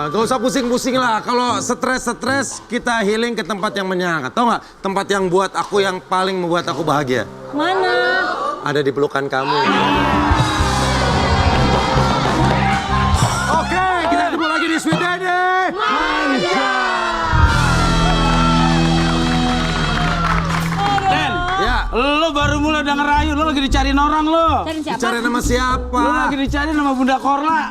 Gak usah pusing-pusing lah. Kalau stres kita healing ke tempat yang menyenangkan. Tahu nggak? Tempat yang buat aku yang paling membuat aku bahagia. Mana? Ada di pelukan kamu. Oke, kita ketemu lagi di Sweet Daddy. Den, Ya, lo baru mulai udah ngerayu, lo lagi dicariin orang lo. Cari siapa? cari nama siapa? Lo lagi dicariin sama Bunda Korla.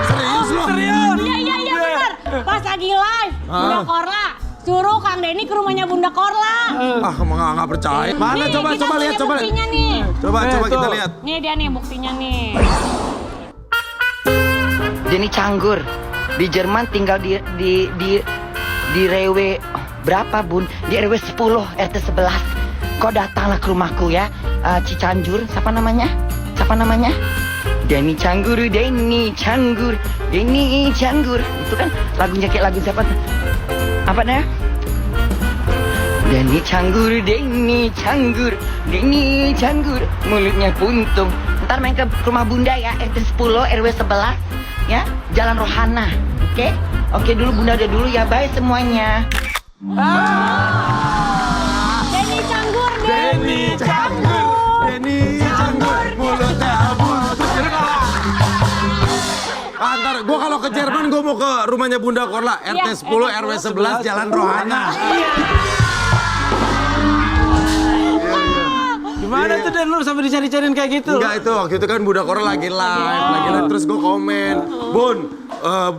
Serius lo? Serius? Iya benar. Pas lagi live, Bunda Korla suruh Kang Denny ke rumahnya Bunda Korla. Ah, nggak percaya. Mana Nih, coba kita lihat, punya coba lihat. buktinya nih. Coba kita tuh. lihat. Nih dia nih buktinya nih. Denny Canggur di Jerman tinggal di RW berapa Bun? Di RW 10 RT 11. Kau datanglah ke rumahku ya, Cicanjur. Siapa namanya? Denny Canggur, Denny Canggur. Itu kan lagunya kayak lagu siapa? Apa namanya? Denny Canggur. Mulutnya puntung. Ntar main ke rumah Bunda ya, RT 10 RW 11. Ya, Jalan Rohana. Oke dulu Bunda udah dulu ya, bye semuanya. Denny Canggur. Denny Canggur, mulutnya buntut. Ntar gue kalau ke Jerman gue mau ke rumahnya Bunda Korla, RT 10 RW 11 Jalan Rohana. Gimana tuh Den, lo sampai dicari-cariin kayak gitu? Enggak, itu waktu itu kan Bunda Korla lagi live, terus gue komen, Bun,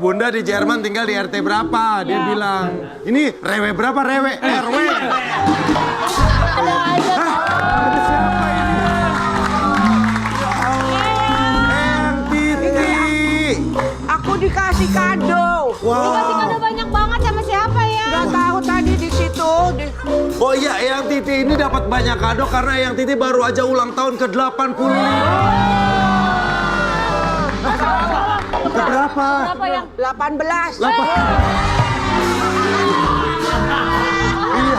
Bunda di Jerman tinggal di RT berapa? Dia bilang, ini rewe berapa rewe? RW. Ada siapa ini? Eyang Titi. Aku dikasih kado. Dikasih kado banyak banget sama siapa ya? Gak tahu tadi di situ. Oh iya, Eyang Titi ini dapat banyak kado karena Eyang Titi baru aja ulang tahun ke-85. Berapa? Berapa ya? 18. Iya,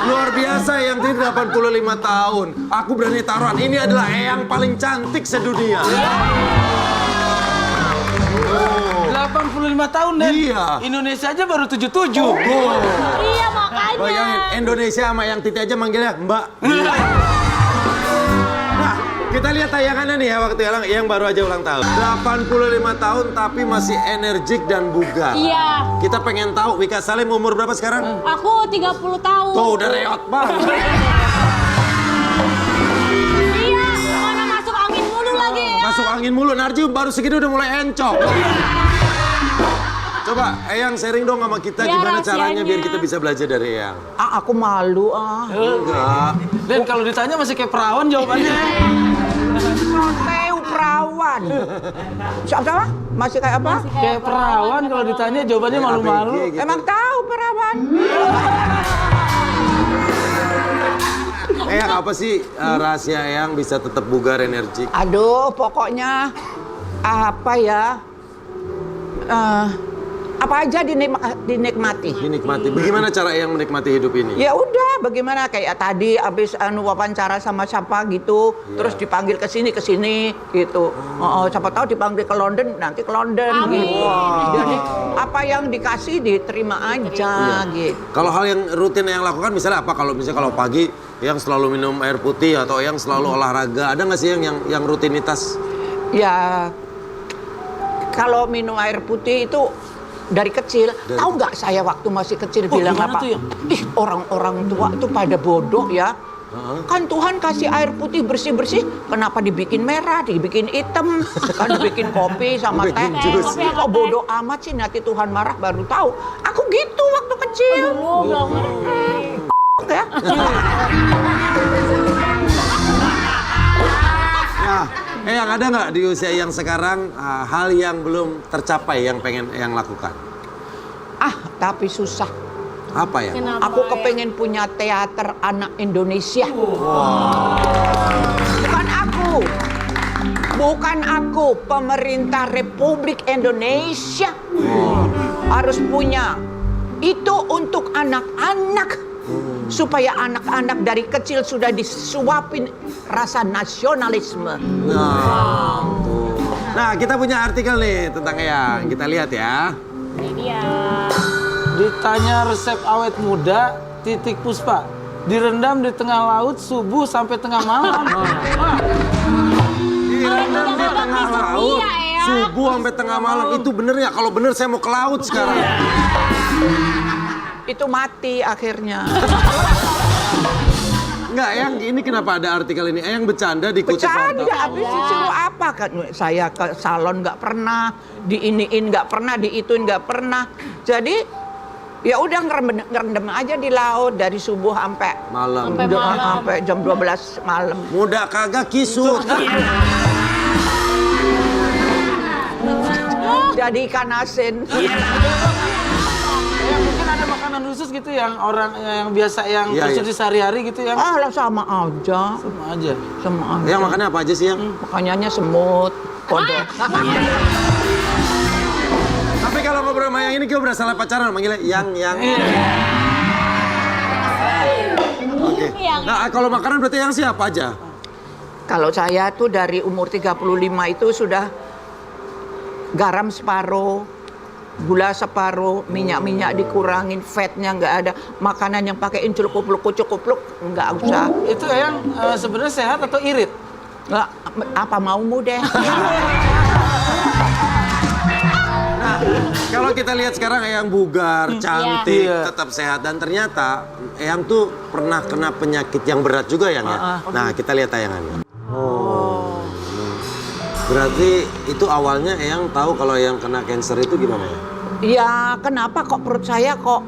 luar biasa Eyang Titi 85 tahun. Aku berani taruhan, ini adalah Eyang paling cantik sedunia. 85 tahun Den. Iya. Indonesia aja baru 77. Iya makanya. Bayangin, Indonesia sama Eyang Titi aja manggilnya Mbak. Nah, kita lihat tayangannya nih ya waktu Eyang baru aja ulang tahun. 85 tahun tapi masih energik dan bugar. Iya. Kita pengen tahu Wika Salim umur berapa sekarang? Aku 30 tahun. Tuh udah reot banget. Iya, mana masuk angin mulu lagi ya. Masuk angin mulu, Narji baru segini udah mulai encok. Coba Eyang sharing dong sama kita Ya, gimana caranya rahasianya. biar kita bisa belajar dari Eyang. Aku malu Enggak. Den, kalau ditanya masih kayak perawan jawabannya. Teu perawan. Siapa? Masih kayak apa? Kayak perawan kalau ditanya jawabannya malu-malu. ABG gitu. Emang tahu perawan? Eyang apa sih rahasia Eyang bisa tetap bugar energik? Aduh, pokoknya apa ya? Apa aja dinikmati. Dinikmati. Bagaimana cara Eyang menikmati hidup ini? Ya udah, bagaimana kayak tadi abis wawancara sama siapa gitu, terus dipanggil ke sini gitu. Siapa tahu dipanggil ke London, nanti ke London gitu. Jadi apa yang dikasih diterima aja gitu. Kalau hal yang rutin yang lakukan misalnya apa? Kalau misalnya kalau pagi yang selalu minum air putih atau yang selalu olahraga, ada nggak sih yang rutinitas? Ya kalau minum air putih itu dari kecil. Tahu nggak saya waktu masih kecil bilang gimana apa? tuh ya? Ih, orang-orang tua itu pada bodoh ya. Kan Tuhan kasih air putih bersih-bersih, kenapa dibikin merah, dibikin hitam, kan dibikin kopi sama teh. Bikin jus. Ih, kok bodoh amat sih, nanti Tuhan marah baru tahu. Aku gitu waktu kecil. Belum ngerti. Ya. Nah, Eyang ada nggak di usia yang sekarang hal yang belum tercapai yang pengen Eyang lakukan? Tapi susah. Apa ya? Kenapa? Aku kepengen punya teater anak Indonesia. Bukan aku, pemerintah Republik Indonesia harus punya. Itu untuk anak-anak. Supaya anak-anak dari kecil sudah disuapin rasa nasionalisme. Nah, tuh. Nah, kita punya artikel nih tentang Eyang. Kita lihat ya. Ini dia. Ditanya resep awet muda, titik Puspa. Direndam di tengah laut subuh sampai tengah malam. Direndam di tengah laut, Iya, Eyang. subuh sampai tengah malam. Itu bener ya? Kalau bener saya mau ke laut sekarang. Itu mati akhirnya. Enggak, Eyang, ini kenapa ada artikel ini? Eyang bercanda dikutip Bercanda, wartawan. habis disuruh apa kan? Saya ke salon nggak pernah, diiniin nggak pernah, diituin nggak pernah. Jadi ya udah ngerendam aja di laut dari subuh sampai Malam. sampai jam 12 malam. Muda kagak kisut. Jadi ikan asin. Ya, mungkin ada makanan khusus gitu yang orang yang biasa yang Iya, konsumsi sehari-hari gitu yang Ah, lah sama aja. sama aja. Sama aja. Yang makannya apa aja sih, Yang? Makanya semut, kodok. Tapi kalau ngobrol sama Yang ini kita udah salah pacaran manggilnya Yang. Oke. Yang. Nah, kalau makanan berarti Yang siapa aja? Kalau saya tuh dari umur 35 itu sudah garam separuh, gula separuh, minyak-minyak dikurangin, fatnya nggak ada, makanan yang pakai cukup-cukup nggak usah. Itu yang sebenarnya sehat atau irit? Nggak, apa maumu deh. Nah, kalau kita lihat sekarang Eyang bugar, cantik, Iya. tetap sehat. Dan ternyata Eyang tuh pernah kena penyakit yang berat juga, Yang ya? Nah, kita lihat tayangannya. Oh. Berarti itu awalnya Eyang tahu kalau Eyang kena cancer itu gimana ya? Ya kenapa kok perut saya kok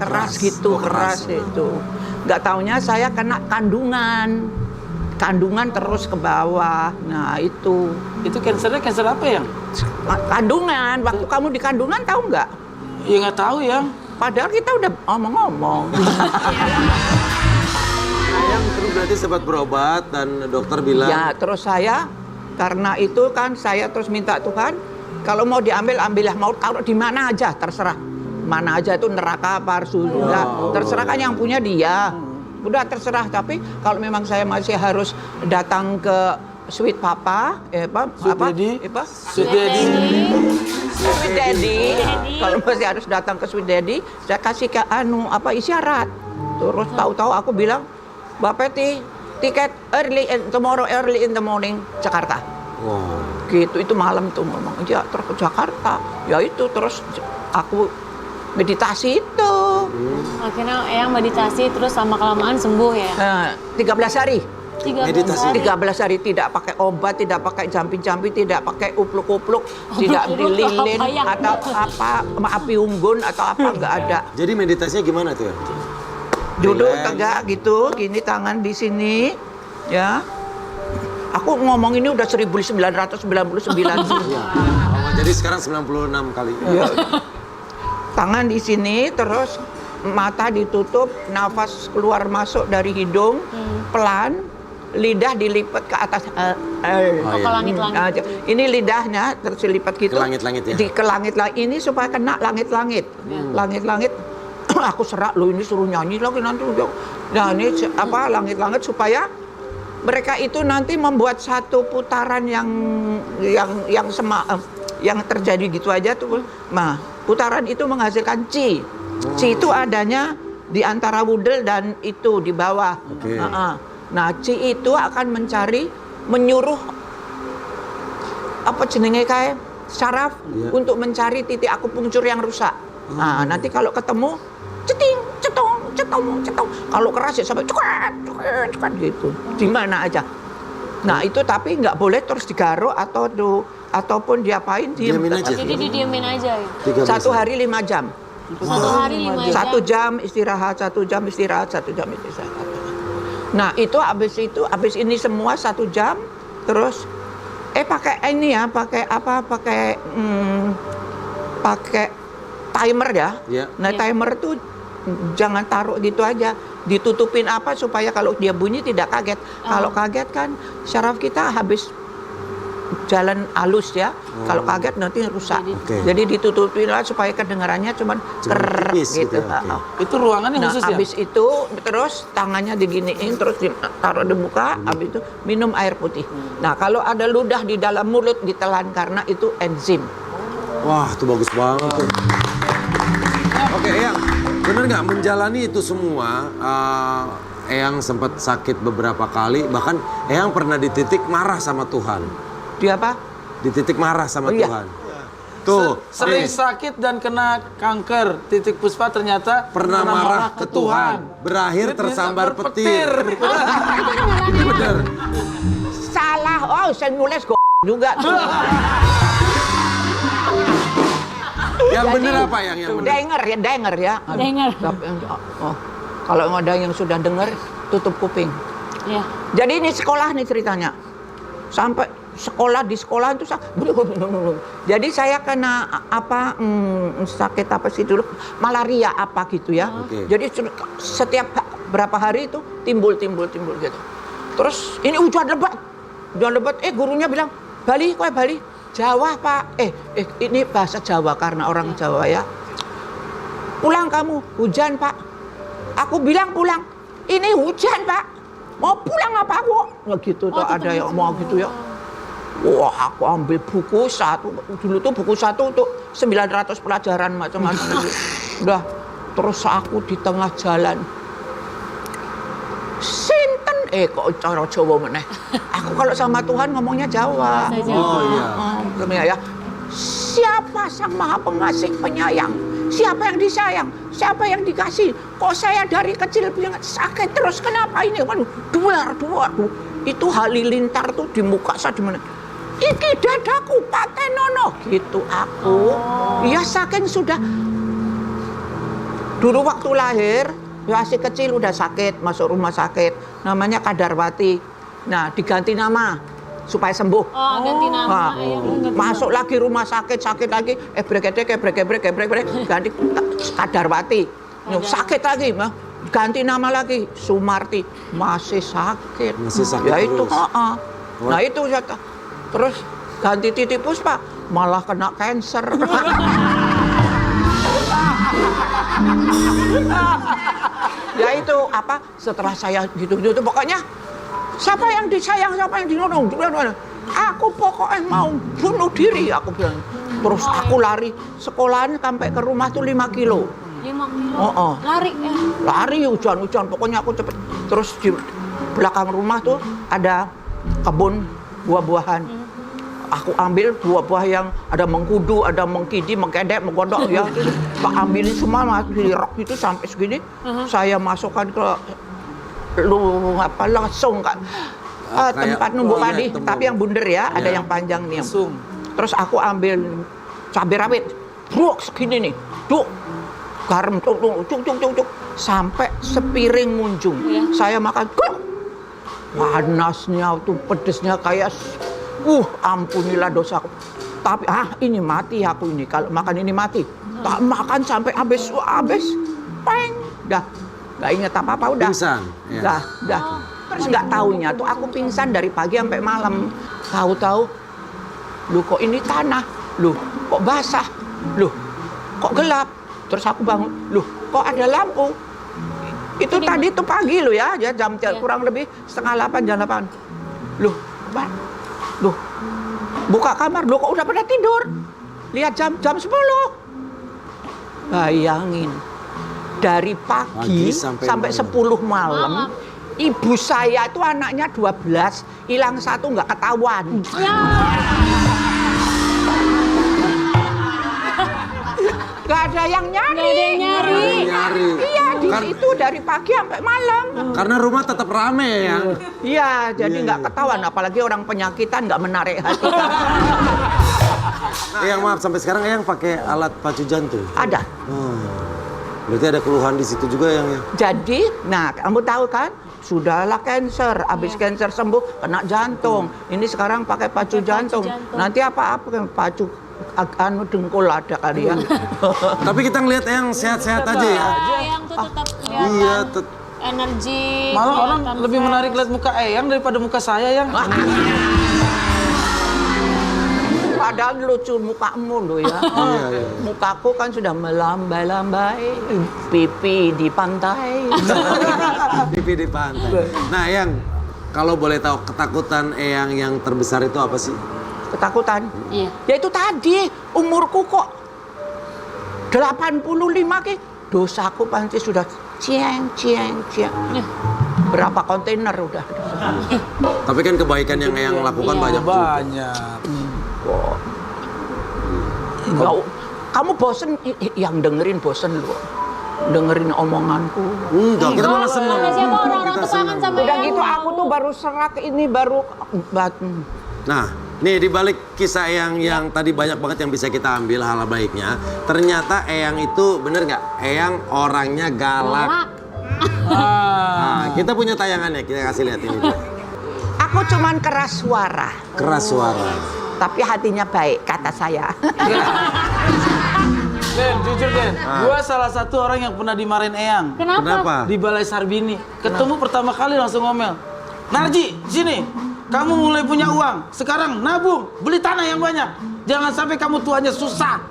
keras gitu, Oh, keras. itu. Nggak taunya saya kena kandungan terus ke bawah. Nah itu Itu cancernya cancer apa yang? kandungan. Waktu kamu di kandungan tahu nggak? Ya nggak tahu yang. Padahal kita udah ngomong-ngomong. Eyang terus berarti sempat berobat dan dokter bilang. Ya terus saya karena itu kan saya terus minta Tuhan kalau mau diambil ambillah, mau taruh di mana aja terserah. Mana aja itu neraka apa surga, terserah kan yang punya dia. Udah terserah, tapi kalau memang saya masih harus datang ke Sweet Papa, Sweet Daddy. Sweet Daddy. Sweet Daddy. Kalau masih harus datang ke Sweet Daddy, saya kasih ke isyarat. Terus tahu-tahu aku bilang, Bapak tiket tomorrow early in the morning Jakarta. Wow. Gitu, itu malam tuh ngomong aja terus ke Jakarta. Ya itu terus aku meditasi itu. Akhirnya Eyang meditasi terus sama kelamaan sembuh ya. Nah, 13 hari. 13 Meditasi. hari. 13 hari tidak pakai obat, tidak pakai jampi-jampi, tidak pakai upluk-upluk, tidak dililin apa ya? atau apa, api unggun atau apa, nggak ada. Jadi meditasinya gimana tuh ya? Duduk Relax. tegak gitu, gini tangan di sini, ya. Aku ngomong ini udah 1999. Iya. Oh, jadi sekarang 96 kali. Ya. Tangan di sini, terus mata ditutup, nafas keluar masuk dari hidung, pelan, lidah dilipat ke atas. Oh, ke langit-langit. Ini lidahnya terus dilipat gitu. Ke langit-langit ya? Ke langit-langit. Ini supaya kena langit-langit. Langit-langit. Aku serak loh, ini suruh nyanyi lagi nanti udah. Nah ini langit-langit supaya mereka itu nanti membuat satu putaran yang terjadi gitu aja tuh. Nah, putaran itu menghasilkan chi. Chi itu adanya di antara wudel dan itu di bawah. Oke. Nah, chi itu akan menyuruh apa jenenge kayak saraf untuk mencari titik akupunktur yang rusak. Nah, nanti kalau ketemu ceting, cetong. Kalau keras ya sampai cekat gitu. Di mana aja. Nah, itu tapi nggak boleh terus digaruk ataupun diapain, Diamin aja. Jadi didiemin aja ya. 13 1 hari 5 jam. 1 hari 5 jam. 1 jam istirahat, 1 jam istirahat, 1 jam istirahat. Nah, itu habis ini semua 1 jam terus pakai ini ya, pakai timer ya. Iya. Nah, timer tuh jangan taruh gitu aja. Ditutupin supaya kalau dia bunyi tidak kaget. Kalau kaget kan syaraf kita habis jalan halus ya. Kalau kaget nanti rusak. Oke. Jadi ditutupin lah supaya kedengarannya cuman ker tipis gitu. gitu, oke. Itu ruangannya Nah, khusus ya? habis itu terus tangannya diginiin, terus ditaruh di muka, habis itu minum air putih. Nah, kalau ada ludah di dalam mulut ditelan karena itu enzim. Wah, itu bagus banget tuh. Oke, Eyang, bener nggak menjalani itu semua? Eyang sempat sakit beberapa kali, bahkan Eyang pernah di titik marah sama Tuhan. Dia apa? Di titik marah sama Oh, iya. Tuhan. Tuh, Sering nih, sakit dan kena kanker. Titik Puspa ternyata pernah marah ke Tuhan, berakhir tersambar petir. Itu bener. Salah. Oh, saya nulis juga. Yang bener apa yang bener? Denger ya. Denger. Oh, kalau ada yang sudah dengar, tutup kuping. Iya. Jadi ini sekolah nih ceritanya. Sampai di sekolah itu jadi saya kena sakit apa sih dulu, malaria apa gitu ya. Oke. Jadi setiap berapa hari itu timbul gitu. Terus ini hujan lebat, gurunya bilang, Bali, kok Bali? Jawa Pak, ini bahasa Jawa karena orang Jawa ya. Pulang kamu, hujan Pak. Aku bilang pulang, ini hujan Pak. Mau pulang apa aku? Nah gitu tuh ada yang mau gitu ya. Wah, aku ambil buku satu. Dulu tuh buku satu untuk 900 pelajaran macam-macam. Udah, terus aku di tengah jalan. Sinten? Kok cara Jawa meneh. Aku kalau sama Tuhan ngomongnya Jawa. Oh iya. Ya. Siapa Sang Maha Pengasih Penyayang? Siapa yang disayang? Siapa yang dikasih? Kok saya dari kecil bilang sakit terus, kenapa ini? Waduh, duar. Itu halilintar tuh di muka saya di mana? Iki dadaku Pak Tenono. Gitu aku. Ya saking sudah. Dulu waktu lahir, masih kecil udah sakit, masuk rumah sakit. Namanya Kadarwati. Nah, diganti nama supaya sembuh. Oh, ganti nama. Nah, Eyang. masuk lagi rumah sakit lagi, gebrek, ganti Kadarwati. Sakit lagi, ganti nama lagi, Sumarti. Masih sakit. Masih sakit Ya itu, terus. Nah itu terus ganti Titi Puspa, malah kena cancer. Ya itu apa? Setelah saya gitu pokoknya siapa yang disayang, siapa yang dinolong. Aku pokoknya mau bunuh diri, aku bilang. Terus aku lari sekolahan sampai ke rumah tuh 5 kilo. 5 kilo. Oh. Lari. Lari hujan, pokoknya aku cepet. Terus di belakang rumah tuh ada kebun buah-buahan. Aku ambil buah-buah yang ada mengkudu, ada mengkidi, mengkedek, menggodok ya. Tak ambilin semua, masih rak itu sampai segini. Saya masukkan ke langsung kan. Tempat numbuk padi, tapi yang bunder ya, ada yang panjang nih. Langsung. Terus aku ambil cabai rawit, bruk segini nih, duk, garam, cuk, sampai sepiring munjung. Saya makan, panasnya tuh, pedesnya kayak, ampunilah dosaku. Tapi ini mati aku ini, kalau makan ini mati. Tak makan sampai habis, peng, dah, nggak inget apa-apa udah. Pingsan. Ya. Dah. Terus nggak taunya tuh aku pingsan dari pagi sampai malam. Tahu-tahu, loh kok ini tanah, loh kok basah, loh kok gelap. Terus aku bangun, loh kok ada lampu. Itu tadi tuh pagi loh ya jam kurang lebih 7:30 jam 8. Loh, buka kamar, loh kok udah pada tidur. Lihat jam 10. Bayangin, dari pagi sampai 10 malam. Ibu saya itu anaknya 12, hilang 1 nggak ketahuan. Gak ada yang nyari. Iya, itu dari pagi sampai malam. Karena rumah tetap rame ya. Iya, jadi nggak ketahuan. Apalagi orang penyakitan nggak menarik hati. Eyang maaf, sampai sekarang Eyang pakai alat pacu jantung? Ada. Berarti ada keluhan di situ juga yang ya? Jadi, nah kamu tahu kan? Sudahlah cancer, habis cancer sembuh, kena jantung. Ini sekarang pakai pacu jantung. Nanti apa-apa kan pacu dengkul ada kali ya. Tapi kita ngelihat Eyang sehat-sehat aja ya. Eyang tuh tetap kelihatan. Iya, Energi. Malah orang kelihatan lebih fresh. menarik lihat muka Eyang daripada muka saya yang. Padahal lucu mukamu lo ya. Mukaku kan sudah melambai-lambai, pipi di pantai. Pipi di pantai. Nah, Eyang, kalau boleh tahu ketakutan Eyang yang terbesar itu apa sih? Ketakutan? Iya. Ya itu tadi, umurku kok 85 ki, dosaku pasti sudah cieng. Berapa kontainer udah. Tapi kan kebaikan yang Eyang lakukan banyak juga. Banyak. Kamu bosen, yang dengerin bosen lu. Dengerin omonganku. Enggak, kita malah seneng. Karena siapa orang-orang Kita tuh kangen seneng. sama Udah Eyang, gitu mau. aku tuh baru serak ini baru Nah, nih di balik kisah Eyang yang tadi banyak banget yang bisa kita ambil hal baiknya. Ternyata Eyang itu bener nggak? Eyang orangnya galak. Galak. Nah, kita punya tayangannya, kita kasih lihat ini. Aku cuman keras suara, Keras suara. tapi hatinya baik kata saya. Den, jujur Den, gua salah satu orang yang pernah dimarahin Eyang. Kenapa? Di Balai Sarbini. Ketemu pertama kali langsung ngomel. Narji, sini. Kamu mulai punya uang. Sekarang nabung, beli tanah yang banyak. Jangan sampai kamu tuanya susah.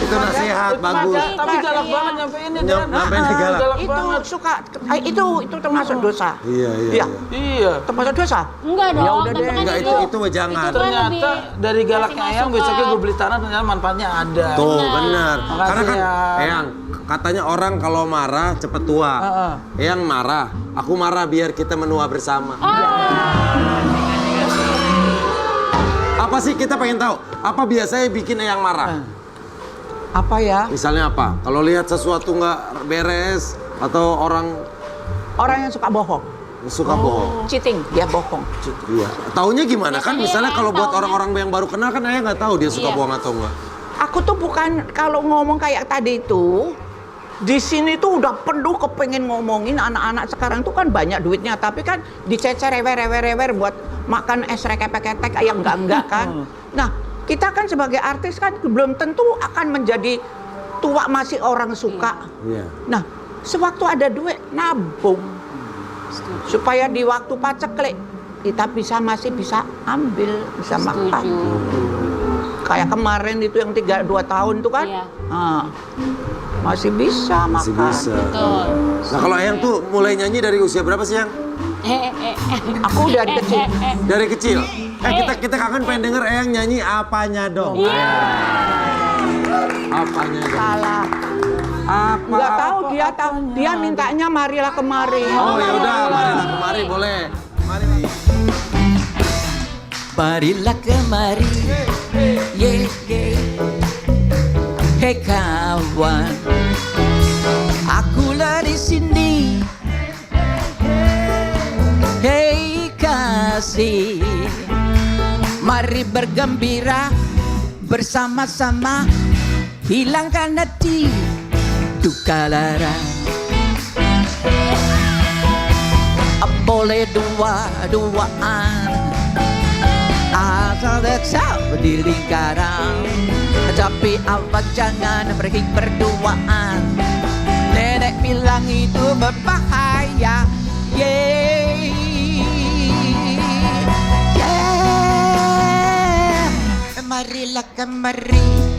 Itu nasihat bagus. Tapi galak banget nyampein Den. Nyampein galak. Itu suka, itu termasuk dosa. Iya. Iya. Termasuk dosa. Enggak dong. Ya udah tapi deh. kan Enggak, itu jangan. Itu kan Ternyata lebih dari galaknya kasih Eyang masukan. besoknya gue beli tanah ternyata manfaatnya ada. Tuh, benar. Makasih, Karena kan Eyang. Eyang, katanya orang kalau marah cepet tua. Eyang marah, aku marah biar kita menua bersama. Apa sih kita pengen tahu? Apa biasanya bikin Eyang marah? Apa ya? Misalnya apa? Kalau lihat sesuatu nggak beres atau orang Orang yang suka bohong. suka bohong. Cheating, dia bohong. Iya. Taunya gimana kan? Biasanya Misalnya Eyang kalau buat taunya. orang-orang yang baru kenal kan Eyang nggak tahu dia suka Iya. bohong atau enggak. Aku tuh bukan kalau ngomong kayak tadi itu, di sini tuh udah penuh kepengen ngomongin anak-anak sekarang tuh kan banyak duitnya, tapi kan dicecer rewer buat makan es rekepek-ketek yang enggak kan. Nah, kita kan sebagai artis kan belum tentu akan menjadi tua masih orang suka. Iya. Nah, sewaktu ada duit nabung supaya di waktu paceklik kita masih bisa ambil, bisa makan. Kayak kemarin itu yang 2 tahun tuh kan, Iya. masih bisa Masih makan. bisa. Betul. Nah kalau Eyang tuh mulai nyanyi dari usia berapa sih Yang? Aku dari kecil. Dari kecil. Kita kangen pengen denger Eyang nyanyi apanya dong. Apanya dong. Salah. Apa? Nggak tahu dia mintanya marilah kemari. Oh ya udah, marilah kemari boleh. Mari nih. Marilah kemari, ye ye. Hei kawan, akulah di sini. Hei kasih, mari bergembira bersama-sama, hilangkan hati duka lara. Boleh dua-duaan, asal tetap di lingkaran, tapi awak jangan pergi berduaan. Nenek bilang itu berbahaya. Yeah, yeah. Marilah kemari,